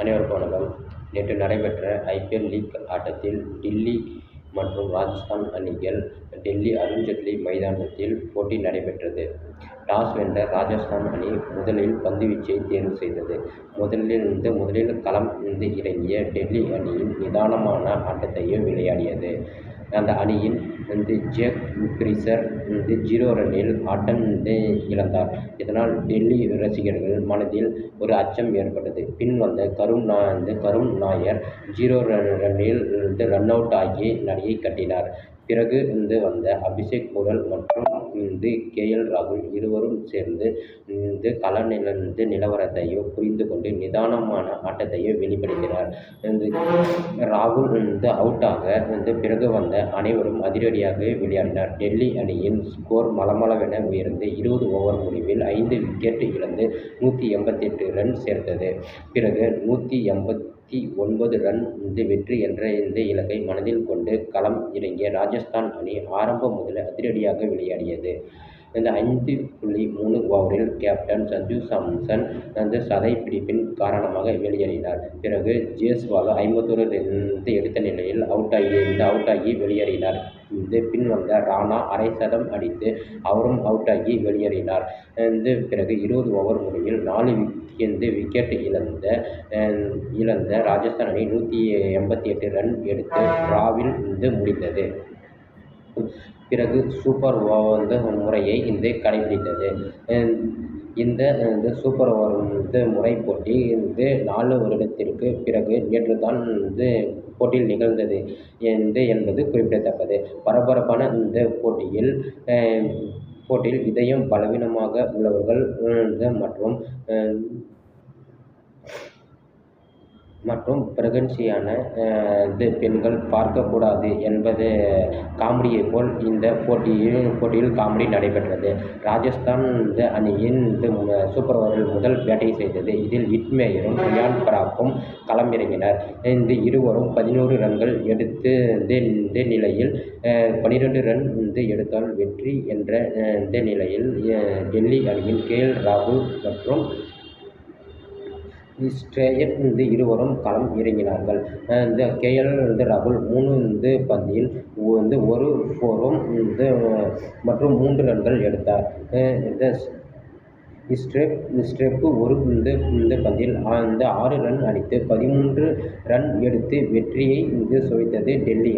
அனைவருக்கும் வணக்கம். நேற்று நடைபெற்ற ஐபிஎல் லீக் ஆட்டத்தில் டில்லி மற்றும் ராஜஸ்தான் அணிகள் டெல்லி அருண்ஜேட்லி மைதானத்தில் போட்டி நடைபெற்றது. டாஸ் வென்ற ராஜஸ்தான் அணி முதலில் பந்துவீச்சை தேர்வு செய்தது. முதலில் களம் இறங்கிய டெல்லி அணி நிதானமான ஆட்டத்தையே விளையாடியது. அந்த அணியின் ஜேக் பிரீசர் 0 ரன்னில் ஆட்டம் இழந்தார். இதனால் டெல்லி ரசிகர்கள் மனதில் ஒரு அச்சம் ஏற்பட்டது. பின் வந்த கருண் நாயர் 0 ரன்னில் ரன் அவுட் ஆகி நடையை கட்டினார். பிறகு வந்த அபிஷேக் போரல் மற்றும் KL ராகுல் இருவரும் சேர்ந்து கள நிலவரத்தையோ புரிந்து கொண்டு நிதானமான ஆட்டத்தையோ வெளிப்படுத்தினர். ராகுல் அவுட் ஆக பிறகு வந்த அனைவரும் அதிரடியாக விளையாடினர். டெல்லி அணியின் ஸ்கோர் மளமளவென உயர்ந்து 20 ஓவர் முடிவில் 5 விக்கெட் இழந்து 188 ரன் சேர்த்தது. பிறகு 189 ரன் வெற்றி என்ற இலக்கை மனதில் கொண்டு களம் இறங்கிய ராஜஸ்தான் அணி ஆரம்பம் முதல் அதிரடியாக விளையாடியது. 5.3 ஓவரில் கேப்டன் சஞ்சு சாம்சன் சதை பிடிப்பின் காரணமாக வெளியேறினார். பிறகு ஜெய்ஸ்வால் 51 ரன் எடுத்த நிலையில் அவுட் ஆகி வெளியேறினார். பின் வந்த ராணா அரை சதம் அடித்து அவரும் அவுட் ஆகி வெளியேறினார். பிறகு 20 ஓவர் முடிவில் 4 விக்கெட் இழந்த ராஜஸ்தான் அணி 188 ரன் எடுத்து டிராவில் முடிந்தது. பிறகு சூப்பர் ஓவர் முறையை கடைபிடித்தது. இந்த சூப்பர் ஓவர் முறை போட்டி 4 வருடத்திற்கு பிறகு நேற்றுதான் போட்டியில் நிகழ்ந்தது என்பது குறிப்பிடத்தக்கது. பரபரப்பான இந்த போட்டியில் இதயம் பலவீனமாக உள்ளவர்கள் மற்றும் பிரெக்னன்சியான பெண்கள் பார்க்கக்கூடாது என்பது காமெடியை போல் இந்த போட்டியில் காமெடி நடைபெற்றது. ராஜஸ்தான் அணியின் சூப்பர் ஓவரில் முதல் பேட்டிங் செய்தது. இதில் ஹிட்மேயரும் ரியான் பராக்கும் களம் இறங்கினர். இருவரும் 11 ரன்கள் எடுத்த நிலையில் 12 ரன் எடுத்தால் வெற்றி என்ற நிலையில் டெல்லி அணியின் KL ராகுல் மற்றும் ஸ்ட்ரேயர் இருவரும் களம் இறங்கினார்கள். KL ராகுல் 3 பந்தில் 1 4 மற்றும் 3 ரன்கள் எடுத்தார். ஸ்ட்ரேப் 1 பந்தில் 6 ரன் அடித்து 13 ரன் எடுத்து வெற்றியை சுவைத்தது டெல்லி.